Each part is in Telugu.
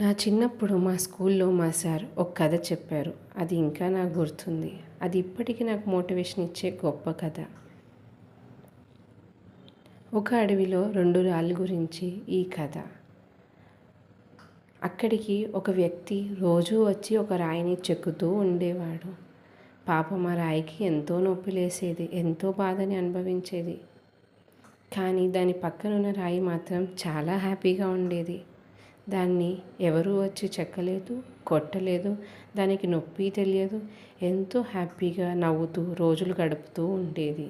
నా చిన్నప్పుడు మా స్కూల్లో మా సార్ ఒక కథ చెప్పారు. అది ఇంకా నాకు గుర్తుంది. అది ఇప్పటికీ నాకు మోటివేషన్ ఇచ్చే గొప్ప కథ. ఒక అడవిలో 2 రాళ్ళ గురించి ఈ కథ. అక్కడికి ఒక వ్యక్తి రోజూ వచ్చి ఒక రాయిని చెక్కుతూ ఉండేవాడు. పాపం ఆ రాయికి ఎంతో నొప్పి లేసేది, ఎంతో బాధని అనుభవించేది. కానీ దాని పక్కనున్న రాయి మాత్రం చాలా హ్యాపీగా ఉండేది. దాన్ని ఎవరూ వచ్చి చెక్కలేదు, కొట్టలేదు, దానికి నొప్పి తెలియదు. ఎంతో హ్యాపీగా నవ్వుతూ రోజులు గడుపుతూ ఉండేది.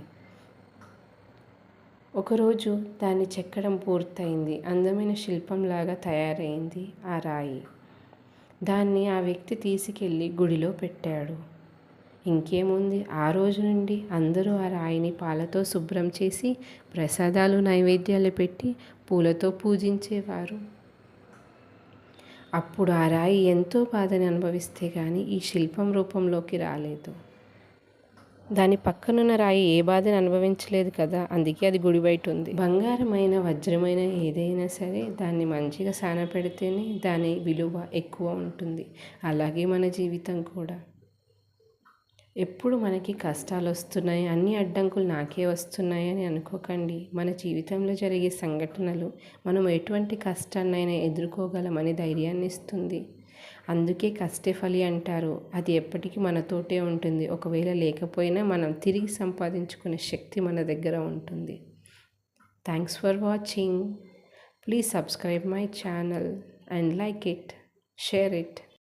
ఒకరోజు దాన్ని చెక్కడం పూర్తయింది. అందమైన శిల్పంలాగా తయారైంది ఆ రాయి. దాన్ని ఆ వ్యక్తి తీసుకెళ్ళి గుడిలో పెట్టాడు. ఇంకేముంది, ఆ రోజు నుండి అందరూ ఆ రాయిని పాలతో శుభ్రం చేసి ప్రసాదాలు నైవేద్యాలు పెట్టి పూలతో పూజించేవారు. అప్పుడు ఆ రాయి ఎంతో బాధని అనుభవిస్తే కానీ ఈ శిల్పం రూపంలోకి రాలేదు. దాని పక్కనున్న రాయి ఏ బాధని అనుభవించలేదు కదా, అందుకే అది గుడి బయట ఉంది. బంగారమైన వజ్రమైన ఏదైనా సరే దాన్ని మంచిగా సానపెడితేనే దాని విలువ ఎక్కువ ఉంటుంది. అలాగే మన జీవితం కూడా. ఎప్పుడు మనకి కష్టాలు వస్తున్నాయి, అన్ని అడ్డంకులు నాకే వస్తున్నాయని అనుకోకండి. మన జీవితంలో జరిగే సంఘటనలు మనం ఎటువంటి కష్టాన్నైనా ఎదుర్కోగలమని ధైర్యాన్ని ఇస్తుంది. అందుకే కష్టే ఫలి అంటారు. అది ఎప్పటికీ మనతోటే ఉంటుంది. ఒకవేళ లేకపోయినా మనం తిరిగి సంపాదించుకునే శక్తి మన దగ్గర ఉంటుంది. Thanks for watching. Please subscribe my channel and like it, share it.